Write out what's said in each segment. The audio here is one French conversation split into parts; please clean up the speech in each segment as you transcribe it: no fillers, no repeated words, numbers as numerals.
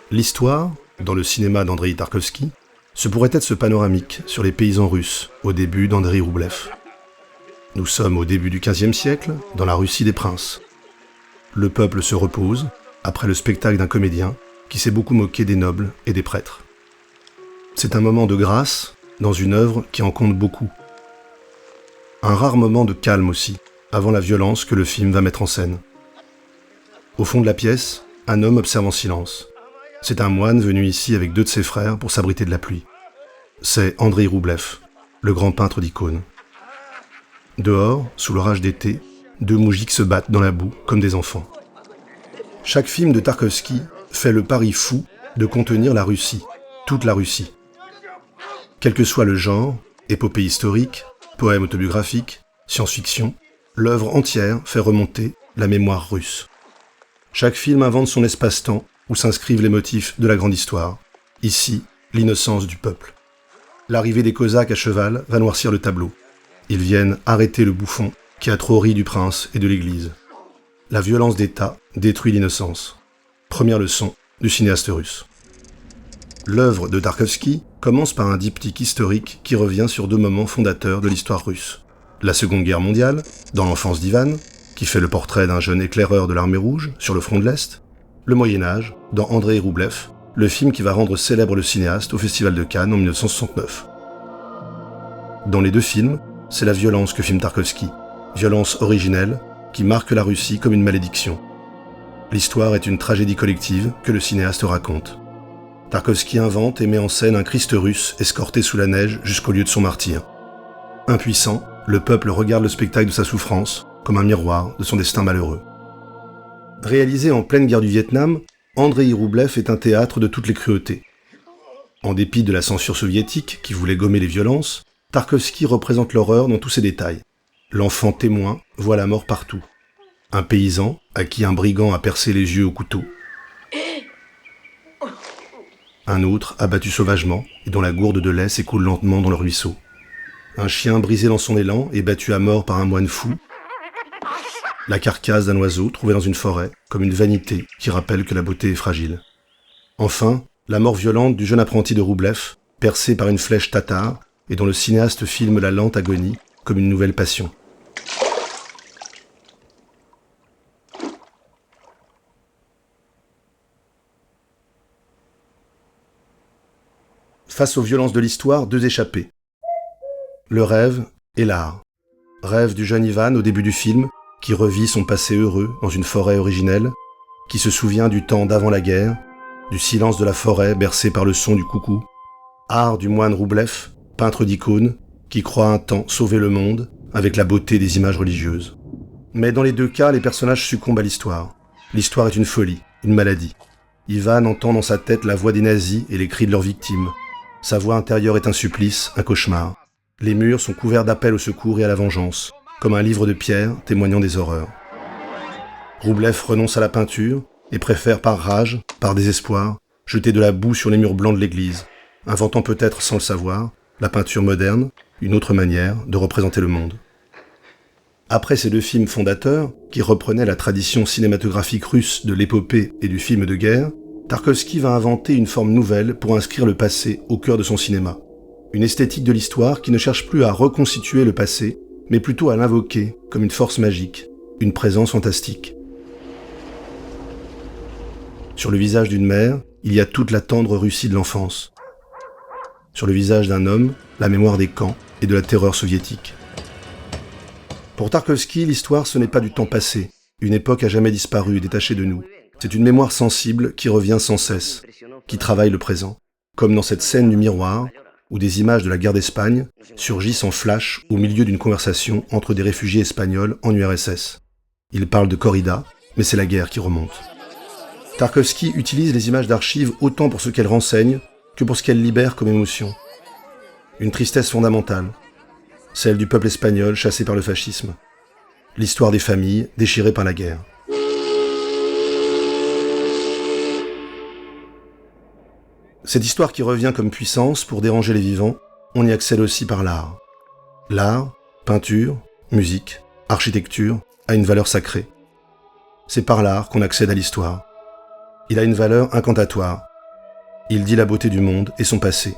L'histoire, dans le cinéma d'Andreï Tarkovski, ce pourrait être ce panoramique sur les paysans russes au début d'Andreï Roublev. Nous sommes au début du XVe siècle, dans la Russie des princes. Le peuple se repose, après le spectacle d'un comédien qui s'est beaucoup moqué des nobles et des prêtres. C'est un moment de grâce dans une œuvre qui en compte beaucoup. Un rare moment de calme aussi, avant la violence que le film va mettre en scène. Au fond de la pièce, un homme observe en silence. C'est un moine venu ici avec 2 de ses frères pour s'abriter de la pluie. C'est Andreï Roublev, le grand peintre d'icônes. Dehors, sous l'orage d'été, 2 moujiks se battent dans la boue comme des enfants. Chaque film de Tarkovski fait le pari fou de contenir la Russie, toute la Russie. Quel que soit le genre, épopée historique, poème autobiographique, science-fiction, l'œuvre entière fait remonter la mémoire russe. Chaque film invente son espace-temps où s'inscrivent les motifs de la grande histoire. Ici, l'innocence du peuple. L'arrivée des Cosaques à cheval va noircir le tableau. Ils viennent arrêter le bouffon qui a trop ri du prince et de l'église. La violence d'État détruit l'innocence. Première leçon du cinéaste russe. L'œuvre de Tarkovski commence par un diptyque historique qui revient sur 2 moments fondateurs de l'histoire russe. La Seconde Guerre mondiale, dans l'enfance d'Ivan, qui fait le portrait d'un jeune éclaireur de l'armée rouge sur le front de l'Est. Le Moyen-Âge, dans Andreï Roublev, le film qui va rendre célèbre le cinéaste au Festival de Cannes en 1969. Dans les 2 films, c'est la violence que filme Tarkovski, violence originelle qui marque la Russie comme une malédiction. L'histoire est une tragédie collective que le cinéaste raconte. Tarkovski invente et met en scène un Christ russe escorté sous la neige jusqu'au lieu de son martyre. Impuissant, le peuple regarde le spectacle de sa souffrance comme un miroir de son destin malheureux. Réalisé en pleine guerre du Vietnam, Andreï Roublev est un théâtre de toutes les cruautés. En dépit de la censure soviétique qui voulait gommer les violences, Tarkovski représente l'horreur dans tous ses détails. L'enfant témoin voit la mort partout. Un paysan à qui un brigand a percé les yeux au couteau. Un autre abattu sauvagement et dont la gourde de lait s'écoule lentement dans le ruisseau. Un chien brisé dans son élan et battu à mort par un moine fou. La carcasse d'un oiseau trouvé dans une forêt, comme une vanité qui rappelle que la beauté est fragile. Enfin, la mort violente du jeune apprenti de Roublev, percé par une flèche tatare, et dont le cinéaste filme la lente agonie comme une nouvelle passion. Face aux violences de l'histoire, 2 échappées. Le rêve et l'art. Rêve du jeune Ivan au début du film, qui revit son passé heureux dans une forêt originelle, qui se souvient du temps d'avant la guerre, du silence de la forêt bercé par le son du coucou. Art du moine Roublev, peintre d'icônes, qui croit un temps sauver le monde avec la beauté des images religieuses. Mais dans les 2 cas, les personnages succombent à l'histoire. L'histoire est une folie, une maladie. Ivan entend dans sa tête la voix des nazis et les cris de leurs victimes. Sa voix intérieure est un supplice, un cauchemar. Les murs sont couverts d'appels au secours et à la vengeance, comme un livre de pierre témoignant des horreurs. Roublev renonce à la peinture et préfère par rage, par désespoir, jeter de la boue sur les murs blancs de l'église, inventant peut-être sans le savoir la peinture moderne, une autre manière de représenter le monde. Après ces 2 films fondateurs, qui reprenaient la tradition cinématographique russe de l'épopée et du film de guerre, Tarkovski va inventer une forme nouvelle pour inscrire le passé au cœur de son cinéma. Une esthétique de l'histoire qui ne cherche plus à reconstituer le passé, mais plutôt à l'invoquer comme une force magique, une présence fantastique. Sur le visage d'une mère, il y a toute la tendre Russie de l'enfance. Sur le visage d'un homme, la mémoire des camps et de la terreur soviétique. Pour Tarkovski, l'histoire ce n'est pas du temps passé, une époque à jamais disparu et détachée de nous. C'est une mémoire sensible qui revient sans cesse, qui travaille le présent, comme dans cette scène du miroir, où des images de la guerre d'Espagne surgissent en flash au milieu d'une conversation entre des réfugiés espagnols en URSS. Il parle de corrida, mais c'est la guerre qui remonte. Tarkovski utilise les images d'archives autant pour ce qu'elles renseignent que pour ce qu'elles libèrent comme émotion. Une tristesse fondamentale, celle du peuple espagnol chassé par le fascisme. L'histoire des familles déchirées par la guerre. Cette histoire qui revient comme puissance pour déranger les vivants, on y accède aussi par l'art. L'art, peinture, musique, architecture, a une valeur sacrée. C'est par l'art qu'on accède à l'histoire. Il a une valeur incantatoire, Il dit la beauté du monde et son passé.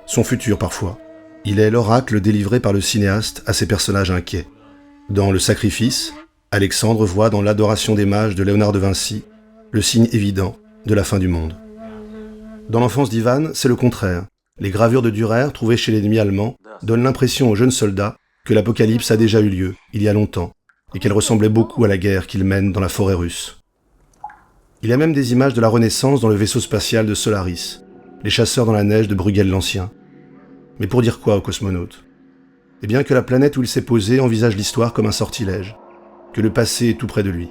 Son futur parfois. Il est l'oracle délivré par le cinéaste à ses personnages inquiets. Dans Le Sacrifice, Alexandre voit dans l'Adoration des mages de Léonard de Vinci le signe évident de la fin du monde. Dans L'Enfance d'Ivan, c'est le contraire. Les gravures de Dürer trouvées chez l'ennemi allemand donnent l'impression aux jeunes soldats que l'apocalypse a déjà eu lieu, il y a longtemps, et qu'elle ressemblait beaucoup à la guerre qu'ils mènent dans la forêt russe. Il y a même des images de la Renaissance dans le vaisseau spatial de Solaris, les chasseurs dans la neige de Bruegel l'Ancien. Mais pour dire quoi aux cosmonautes ? Eh bien que la planète où il s'est posé envisage l'histoire comme un sortilège, que le passé est tout près de lui.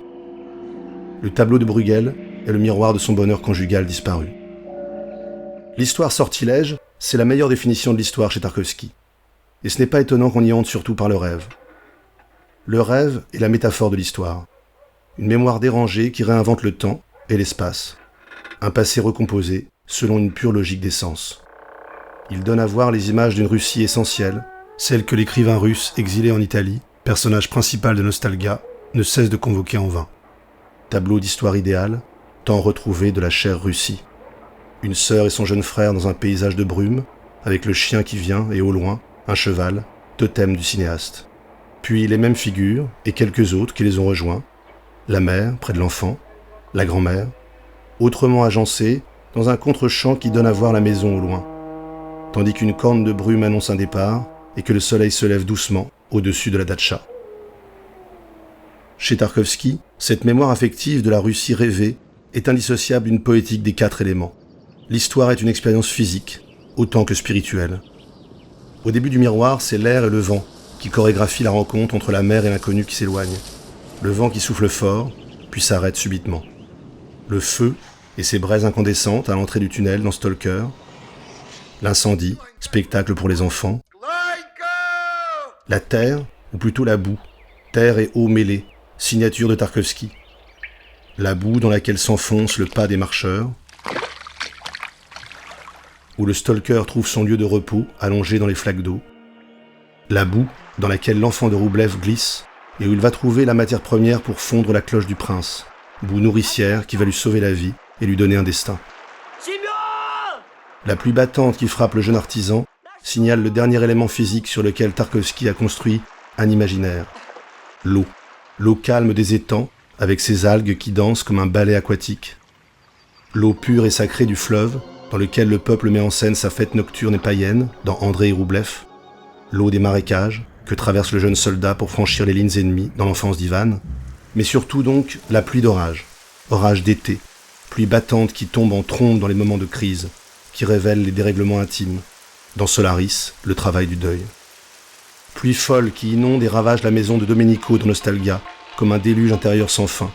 Le tableau de Bruegel est le miroir de son bonheur conjugal disparu. L'histoire sortilège, c'est la meilleure définition de l'histoire chez Tarkovsky. Et ce n'est pas étonnant qu'on y hante surtout par le rêve. Le rêve est la métaphore de l'histoire. Une mémoire dérangée qui réinvente le temps et l'espace. Un passé recomposé selon une pure logique des sens. Il donne à voir les images d'une Russie essentielle, celle que l'écrivain russe exilé en Italie, personnage principal de Nostalgia, ne cesse de convoquer en vain. Tableau d'histoire idéale, temps retrouvé de la chère Russie. Une sœur et son jeune frère dans un paysage de brume, avec le chien qui vient et au loin, un cheval, totem du cinéaste. Puis les mêmes figures et quelques autres qui les ont rejoints. La mère près de l'enfant, la grand-mère, autrement agencée dans un contre-champ qui donne à voir la maison au loin. Tandis qu'une corne de brume annonce un départ et que le soleil se lève doucement au-dessus de la datcha. Chez Tarkovsky, cette mémoire affective de la Russie rêvée est indissociable d'une poétique des 4 éléments. L'histoire est une expérience physique, autant que spirituelle. Au début du miroir, c'est l'air et le vent qui chorégraphient la rencontre entre la mer et l'inconnu qui s'éloigne. Le vent qui souffle fort, puis s'arrête subitement. Le feu et ses braises incandescentes à l'entrée du tunnel dans Stalker. L'incendie, spectacle pour les enfants. La terre, ou plutôt la boue, terre et eau mêlées, signature de Tarkovsky. La boue dans laquelle s'enfonce le pas des marcheurs, où le stalker trouve son lieu de repos allongé dans les flaques d'eau. La boue dans laquelle l'enfant de Roublev glisse et où il va trouver la matière première pour fondre la cloche du prince, boue nourricière qui va lui sauver la vie et lui donner un destin. La pluie battante qui frappe le jeune artisan signale le dernier élément physique sur lequel Tarkovsky a construit un imaginaire. L'eau. L'eau calme des étangs, avec ses algues qui dansent comme un ballet aquatique. L'eau pure et sacrée du fleuve, dans lequel le peuple met en scène sa fête nocturne et païenne, dans André et Roublev. L'eau des marécages, que traverse le jeune soldat pour franchir les lignes ennemies dans L'Enfance d'Ivan. Mais surtout donc, la pluie d'orage. Orage d'été. Pluie battante qui tombe en trombe dans les moments de crise, qui révèle les dérèglements intimes. Dans Solaris, le travail du deuil. Pluie folle qui inonde et ravage la maison de Domenico dans Nostalgia, comme un déluge intérieur sans fin.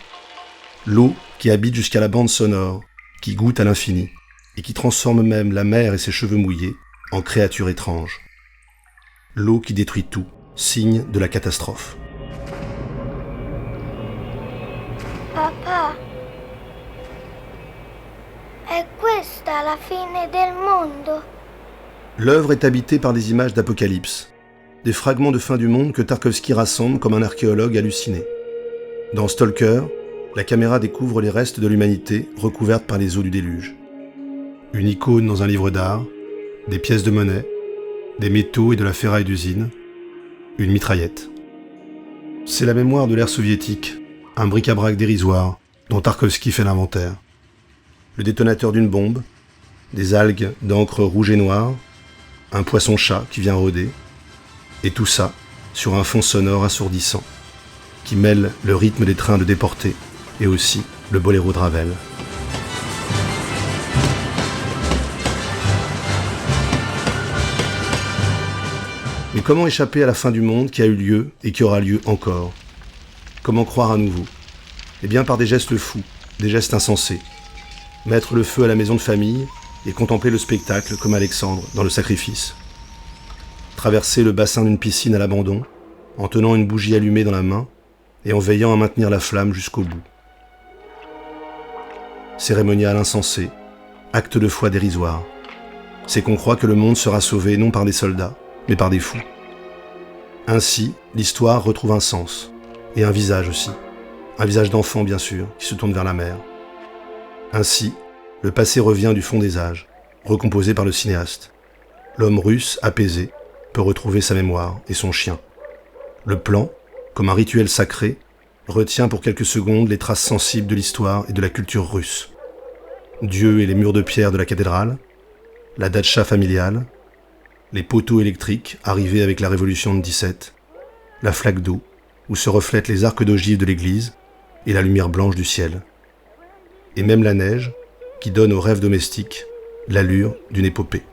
L'eau qui habite jusqu'à la bande sonore, qui goûte à l'infini, et qui transforme même la mer et ses cheveux mouillés en créatures étranges. L'eau qui détruit tout, signe de la catastrophe. Papà, è questa la fine del mondo? L'œuvre est habitée par des images d'apocalypse, des fragments de fin du monde que Tarkovsky rassemble comme un archéologue halluciné. Dans Stalker, la caméra découvre les restes de l'humanité recouvertes par les eaux du déluge. Une icône dans un livre d'art, des pièces de monnaie, des métaux et de la ferraille d'usine, une mitraillette. C'est la mémoire de l'ère soviétique, un bric-à-brac dérisoire dont Tarkovsky fait l'inventaire. Le détonateur d'une bombe, des algues d'encre rouge et noire, un poisson-chat qui vient rôder, et tout ça sur un fond sonore assourdissant, qui mêle le rythme des trains de déportés et aussi le boléro de Ravel. Mais comment échapper à la fin du monde qui a eu lieu et qui aura lieu encore ? Comment croire à nouveau ? Eh bien par des gestes fous, des gestes insensés. Mettre le feu à la maison de famille et contempler le spectacle comme Alexandre dans Le Sacrifice. Traverser le bassin d'une piscine à l'abandon, en tenant une bougie allumée dans la main et en veillant à maintenir la flamme jusqu'au bout. Cérémonial insensé, acte de foi dérisoire. C'est qu'on croit que le monde sera sauvé non par des soldats, mais par des fous. Ainsi, l'histoire retrouve un sens, et un visage aussi. Un visage d'enfant, bien sûr, qui se tourne vers la mer. Ainsi, Le passé revient du fond des âges, recomposé par le cinéaste. L'homme russe, apaisé, peut retrouver sa mémoire et son chien. Le plan, comme un rituel sacré, retient pour quelques secondes les traces sensibles de l'histoire et de la culture russe. Dieu et les murs de pierre de la cathédrale, la datcha familiale, les poteaux électriques arrivés avec la Révolution de 17, la flaque d'eau, où se reflètent les arcs d'ogives de l'église et la lumière blanche du ciel. Et même la neige, qui donne aux rêves domestiques l'allure d'une épopée.